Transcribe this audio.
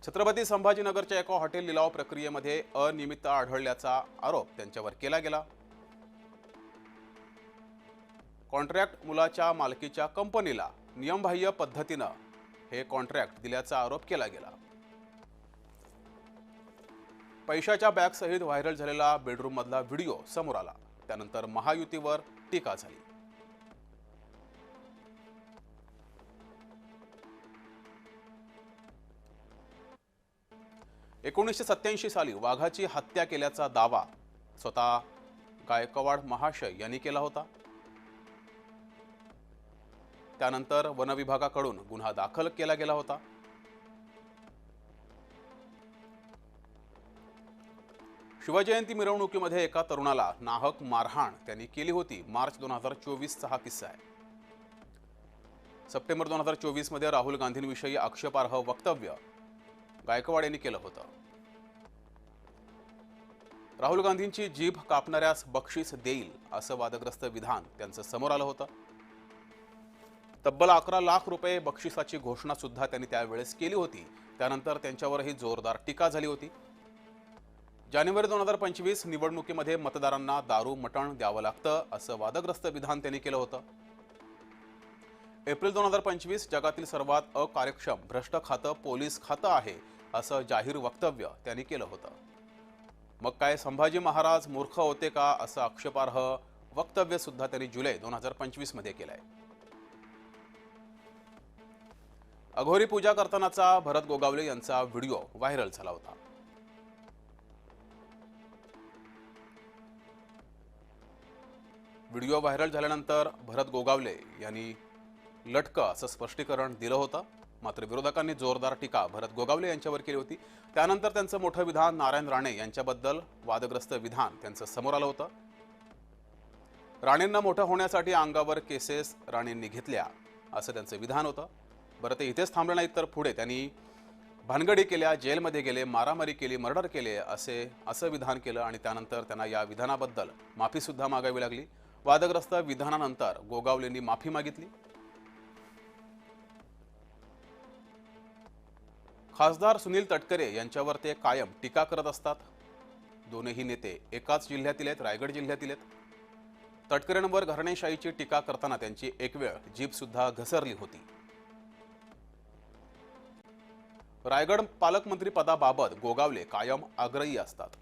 छत्रपती संभाजीनगरच्या एका हॉटेल लिलाव प्रक्रियेमध्ये अनियमितता आढळल्याचा आरोप त्यांच्यावर केला गेला। कॉन्ट्रॅक्ट मुलाच्या मालकीच्या कंपनीला नियमबाह्य पद्धतीने हे कॉन्ट्रॅक्ट दिल्याचा आरोप केला गेला। पैशाच्या बॅगसहित व्हायरल झालेला बेडरूम मधला व्हिडिओ समोर आला, त्यानंतर महायुतीवर टीका झाली। एकोणीसशे साली वाघाची हत्या केल्याचा दावा स्वतः गायकवाड महाशय यांनी केला होता। त्यानंतर वन विभागाकडून गुन्हा दाखल केला गेला होता। शिवजयंती मिरवणुकीमध्ये एका तरुणाला नाहक मारहाण त्यांनी केली होती। मार्च 2024 चा हा किस्सा आहे। सप्टेंबर 2024 मध्ये राहुल गांधींविषयी आक्षेपार्ह वक्तव्य गायकवाड यांनी केलं होतं। राहुल गांधींची जीभ कापणाऱ्यास बक्षीस देईल असं वादग्रस्त विधान त्यांचं समोर आलं होतं। तब्बल 11 लाख रुपये बक्षिसाची घोषणा सुद्धा त्यांनी त्यावेळेस केली होती। त्यानंतर त्यांच्यावरही जोरदार टीका झाली होती। जानेवारी 2025 निवडणुकीमध्ये मतदारांना दारू मटण द्यावं लागतं असं वादग्रस्त विधान त्यांनी केलं होतं। एप्रिल 2025 जगातील सर्वात अकार्यक्षम भ्रष्ट खातं पोलीस खातं आहे असं जाहीर वक्तव्य त्यांनी केलं होतं। मग काय संभाजी महाराज मूर्ख होते का असं आक्षेपार्ह वक्तव्य सुद्धा त्यांनी जुलै 2025 मध्ये केलंय। अघोरी पूजा करतानाचा भरत गोगावले यांचा व्हिडिओ व्हायरल झाला होता। व्हिडिओ व्हायरल झाल्यानंतर भरत गोगावले यांनी लटकं असं स्पष्टीकरण दिलं होतं। मात्र विरोधकांनी जोरदार टीका भरत गोगावले यांच्यावर केली होती। त्यानंतर त्यांचं मोठं विधान नारायण राणे यांच्याबद्दल वादग्रस्त विधान त्यांचं समोर आलं होतं। राणेंना मोठं होण्यासाठी अंगावर केसेस राणेंनी घेतल्या असं त्यांचं विधान होतं। बरं, ते इथेच थांबलं नाही तर पुढे त्यांनी भानगडी केल्या, जेलमध्ये गेले, मारामारी केली, मर्डर केले असं विधान केलं आणि त्यानंतर त्यांना या विधानाबद्दल माफी सुद्धा मागावी लागली। वादग्रस्त विधानानंतर गोगावलेंनी माफी मागितली। खासदार सुनील तटकरे यांच्यावर ते कायम टीका करत असतात। दोन्ही नेते एकाच जिल्ह्यातील आहेत, रायगड जिल्ह्यातील आहेत। तटकरेंवर घराणेशाहीची टीका करताना त्यांची एक वेळ जीभ सुद्धा घसरली होती। रायगड पालकमंत्री पदाबाबत गोगावले कायम आग्रही असतात।